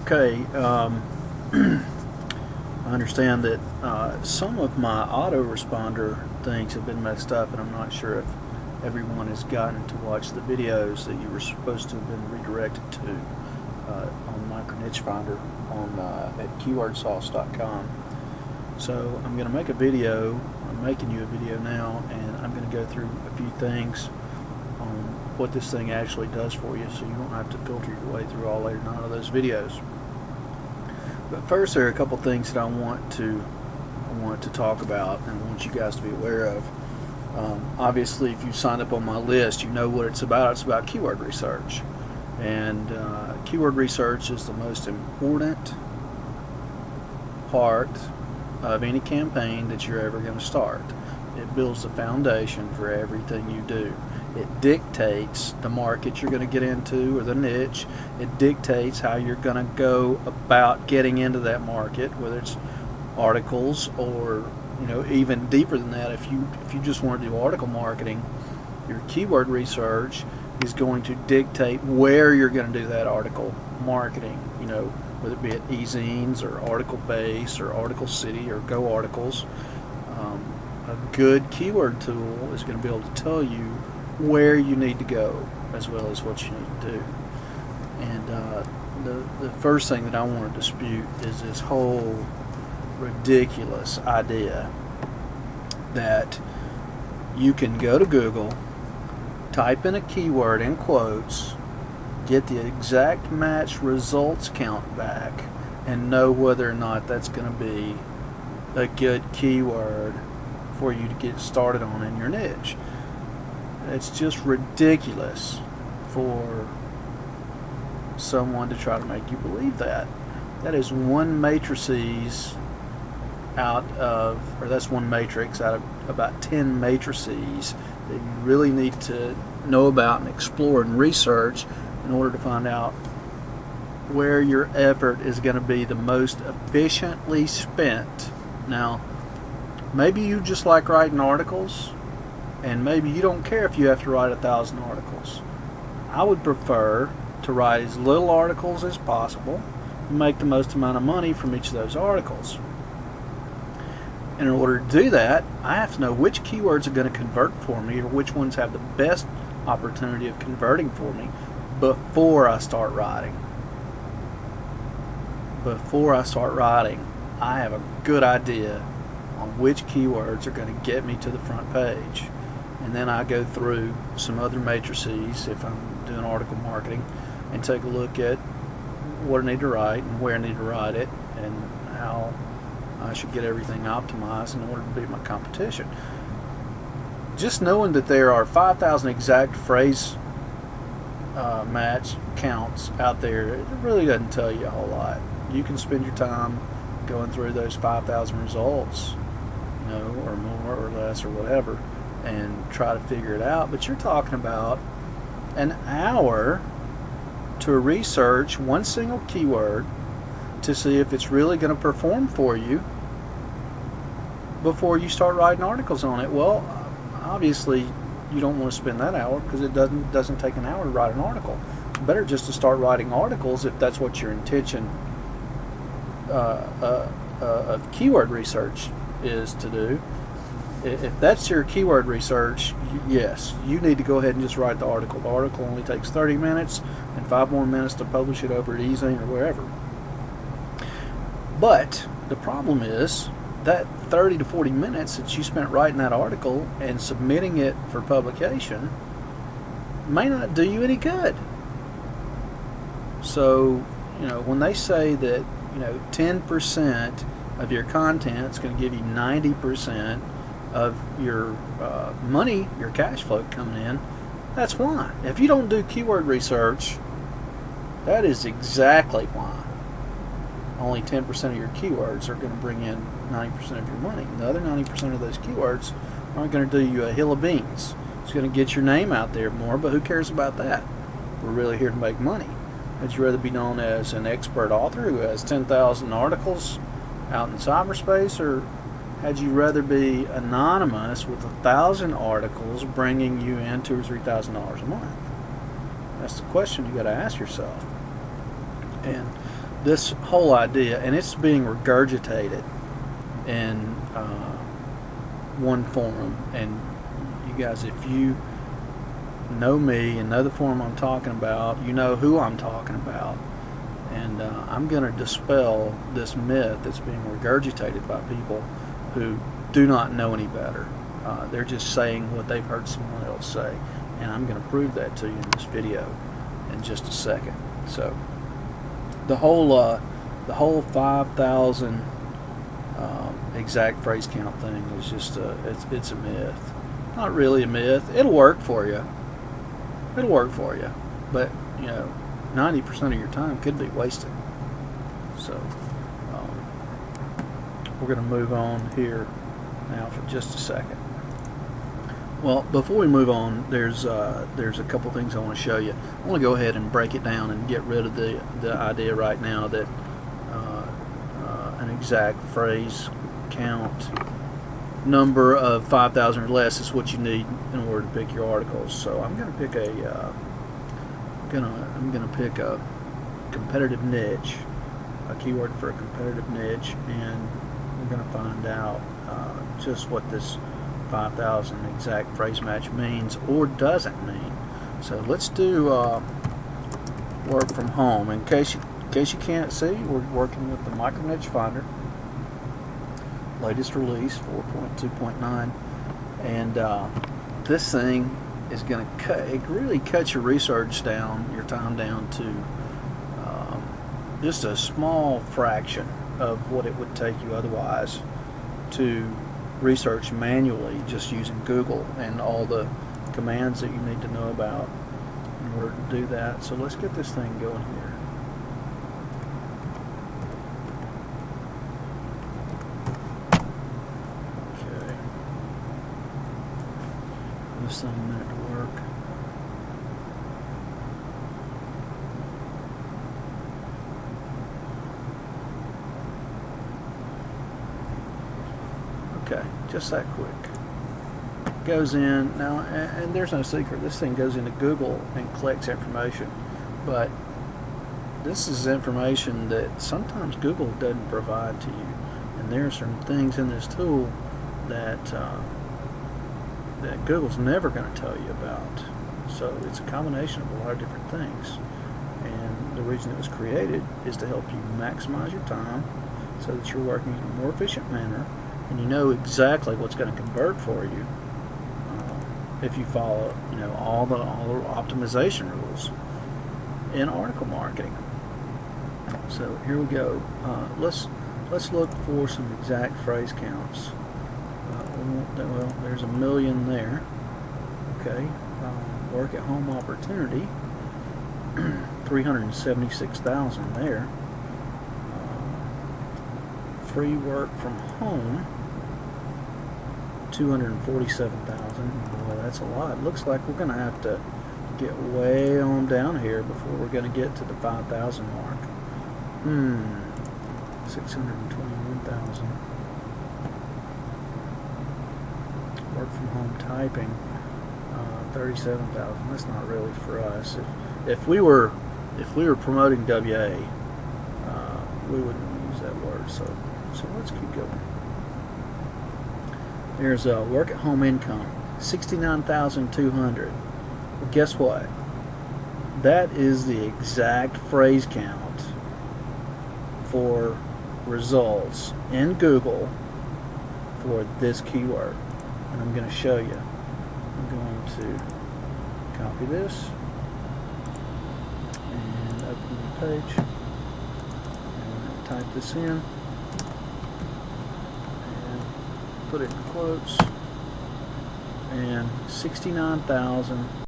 Okay, I understand that some of my autoresponder things have been messed up, and I'm not sure if everyone has gotten to watch the videos that you were supposed to have been redirected to on Micro Niche Finder on at keywordsauce.com. So I'm going to make a video. I'm making you a video now, and I'm going to go through a few things on what this thing actually does for you, so you won't have to filter your way through all 8 or 9 of those videos. But first, there are a couple things that I want to talk about and want you guys to be aware of. Obviously, if you signed up on my list, you know what it's about. It's about keyword research, and keyword research is the most important part of any campaign that you're ever going to start. It builds the foundation for everything you do. It dictates the market you're going to get into, or the niche. It dictates how you're going to go about getting into that market, whether it's articles or, even deeper than that. If you just want to do article marketing, your keyword research is going to dictate where you're going to do that article marketing. Whether it be at e-zines or Article Base or Article City or Go Articles. A good keyword tool is going to be able to tell you where you need to go as well as what you need to do. And the first thing that I want to dispute is this whole ridiculous idea that you can go to Google, type in a keyword in quotes, get the exact match results count back, and know whether or not that's going to be a good keyword for you to get started on in your niche. It's just ridiculous for someone to try to make you believe that. That is one matrices out of, or that's one matrix out of about 10 matrices that you really need to know about and explore and research in order to find out where your effort is going to be the most efficiently spent. Now, maybe you just like writing articles, and maybe you don't care if you have to write 1,000 articles. I would prefer to write as little articles as possible and make the most amount of money from each of those articles. And in order to do that, I have to know which keywords are going to convert for me, or which ones have the best opportunity of converting for me before I start writing. Before I start writing, I have a good idea on which keywords are going to get me to the front page. And then I go through some other matrices if I'm doing article marketing and take a look at what I need to write and where I need to write it and how I should get everything optimized in order to beat my competition. Just knowing that there are 5,000 exact phrase match counts out there, it really doesn't tell you a whole lot. You can spend your time going through those 5,000 results, or more or less or whatever, and try to figure it out. But you're talking about an hour to research one single keyword to see if it's really going to perform for you before you start writing articles on it. Well, obviously you don't want to spend that hour, because it doesn't take an hour to write an article. It's better just to start writing articles if that's what your intention of keyword research is to do. If that's your keyword research, yes, you need to go ahead and just write the article. The article only takes 30 minutes and 5 more minutes to publish it over at e-zine or wherever. But the problem is that 30 to 40 minutes that you spent writing that article and submitting it for publication may not do you any good. So, when they say that 10% of your content is going to give you 90% of your money, your cash flow coming in, that's why. If you don't do keyword research, that is exactly why. Only 10% of your keywords are going to bring in 90% of your money. And the other 90% of those keywords aren't going to do you a hill of beans. It's going to get your name out there more, but who cares about that? We're really here to make money. Would you rather be known as an expert author who has 10,000 articles out in cyberspace, or had you rather be anonymous with 1,000 articles bringing you in $2,000 or $3,000 a month? That's the question you got to ask yourself. And this whole idea, and it's being regurgitated in one forum, and you guys, if you know me and know the forum I'm talking about, you know who I'm talking about. And I'm going to dispel this myth that's being regurgitated by people who do not know any better. They're just saying what they've heard someone else say, and I'm going to prove that to you in this video in just a second. So the whole 5,000 exact phrase count thing is just it's a myth. Not really a myth. It'll work for you. It'll work for you, but 90% of your time could be wasted. So we're going to move on here now for just a second. Well, before we move on, there's a couple things I want to show you. I want to go ahead and break it down and get rid of the idea right now that an exact phrase count number of 5,000 or less is what you need in order to pick your articles. So I'm going to pick a competitive niche, a keyword for a competitive niche, and we're going to find out just what this 5,000 exact phrase match means or doesn't mean. So let's do work from home. In case you can't see, we're working with the Micro Niche Finder, latest release 4.2.9, and this thing is going to really cut your research down, your time down to just a small fraction of what it would take you otherwise to research manually just using Google and all the commands that you need to know about in order to do that. So let's get this thing going here. Okay. This thing a minute to work. Okay, just that quick. Goes in now, and there's no secret. This thing goes into Google and collects information, but this is information that sometimes Google doesn't provide to you, and there are certain things in this tool that that Google's never going to tell you about. So it's a combination of a lot of different things, and the reason it was created is to help you maximize your time so that you're working in a more efficient manner, and you know exactly what's going to convert for you if you follow all the optimization rules in article marketing. So here we go. Let's look for some exact phrase counts. Well, there's a million there. Okay, work at home opportunity, 376,000 there. Free work from home, 247,000. Well, that's a lot. Looks like we're going to have to get way on down here before we're going to get to the 5,000 mark. 621,000. Work from home typing, 37,000. That's not really for us. If we were promoting WA, we wouldn't use that word. So let's keep going. There's a work at home income, 69,200. Well, guess what? That is the exact phrase count for results in Google for this keyword. And I'm going to show you. I'm going to copy this and open the page and type this in. Put it in quotes, and 69,000